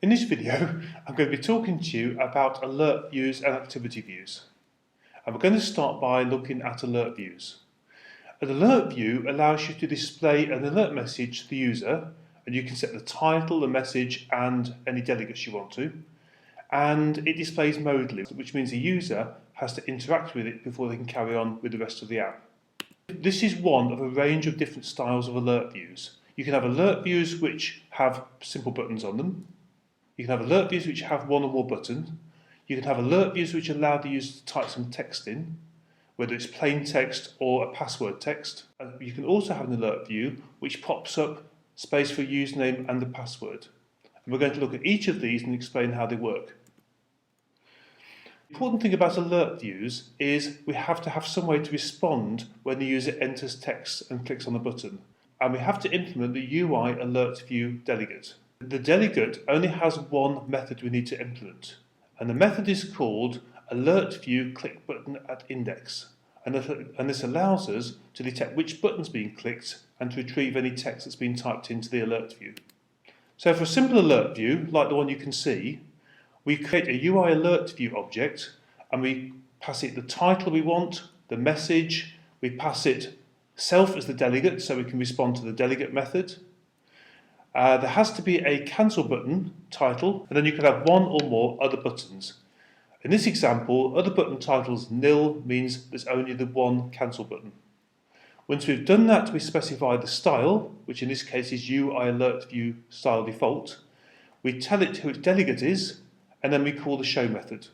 In this video, I'm going to be talking to you about alert views and activity views. And we're going to start by looking at alert views. An alert view allows you to display an alert message to the user, and you can set the title, the message, and any delegates you want to. And it displays modally, which means the user has to interact with it before they can carry on with the rest of the app. This is one of a range of different styles of alert views. You can have alert views which have simple buttons on them. You can have alert views which have one or more buttons. You can have alert views which allow the user to type some text in, whether it's plain text or a password text. You can also have an alert view which pops up space for a username and a password. And we're going to look at each of these and explain how they work. The important thing about alert views is we have to have some way to respond when the user enters text and clicks on the button. And we have to implement the UI alert view delegate. The delegate only has one method we need to implement, and the method is called alert view click button at index. And this allows us to detect which button's being clicked and to retrieve any text that's been typed into the alert view. So for a simple alert view, like the one you can see, we create a UI alert view object and we pass it the title we want, the message, we pass it self as the delegate so we can respond to the delegate method. There has to be a cancel button title, and then you can have one or more other buttons. In this example, other button titles nil means there's only the one cancel button. Once we've done that, we specify the style, which in this case is UI alert view style default. We tell it who its delegate is, and then we call the show method.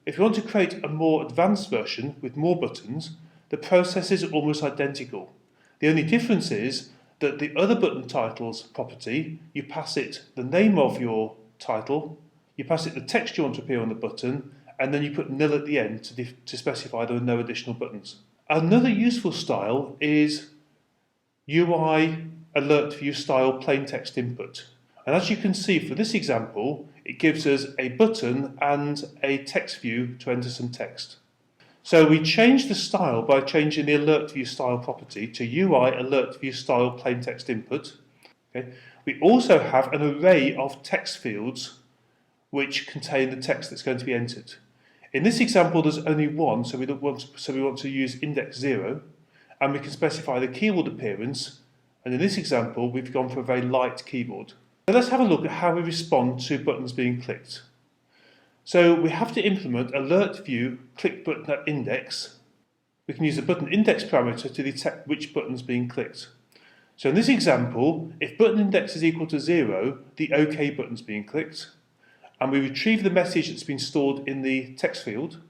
If we want to create a more advanced version with more buttons, the processes are almost identical. The only difference is that the other button titles property, you pass it the name of your title, you pass it the text you want to appear on the button, and then you put nil at the end to specify there are no additional buttons. Another useful style is UI alert view style plain text input. And as you can see for this example, it gives us a button and a text view to enter some text. So we change the style by changing the alert view style property to UI alert view style plain text input. Okay. We also have an array of text fields which contain the text that's going to be entered. In this example, there's only one, so we want to use index 0, and we can specify the keyboard appearance. And in this example, we've gone for a very light keyboard. So let's have a look at how we respond to buttons being clicked. So we have to implement alert view click button at index. We can use the button index parameter to detect which button's being clicked. So in this example, if button index is equal to 0, the OK button's being clicked. And we retrieve the message that's been stored in the text field,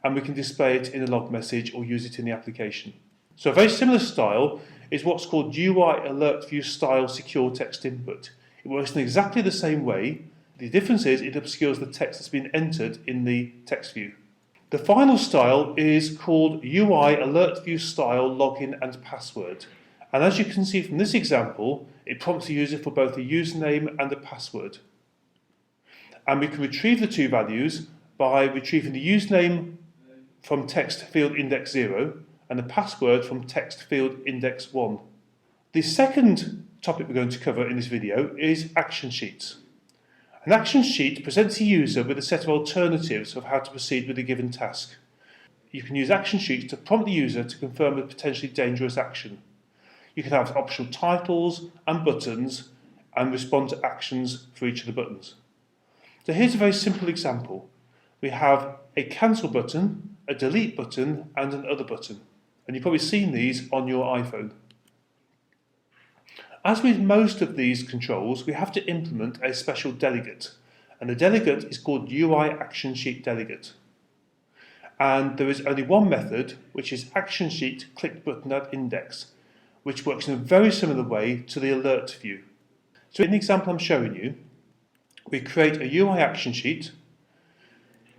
and we can display it in a log message or use it in the application. So a very similar style is what's called UI alert view style secure text input. It works in exactly the same way. The difference is it obscures the text that's been entered in the text view. The final style is called UI alert view style login and password. And as you can see from this example, it prompts the user for both a username and a password. And we can retrieve the two values by retrieving the username from text field index 0 and the password from text field index 1. The second topic we're going to cover in this video is action sheets. An action sheet presents the user with a set of alternatives of how to proceed with a given task. You can use action sheets to prompt the user to confirm a potentially dangerous action. You can have optional titles and buttons and respond to actions for each of the buttons. So here's a very simple example. We have a cancel button, a delete button, and an other button. And you've probably seen these on your iPhone. As with most of these controls, we have to implement a special delegate. And the delegate is called UI action sheet delegate. And there is only one method, which is action sheet click button at index, which works in a very similar way to the alert view. So in the example I'm showing you, we create a UI action sheet.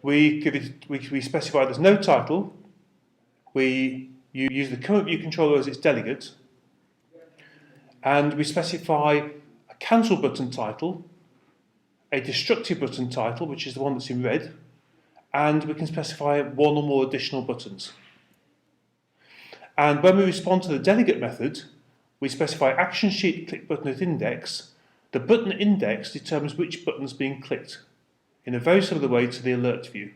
We specify there's no title. We use the current view controller as its delegate. And we specify a cancel button title, a destructive button title, which is the one that's in red, and we can specify one or more additional buttons. And when we respond to the delegate method, we specify action sheet click button at index The button index determines which button is being clicked, in a very similar way to the alert view.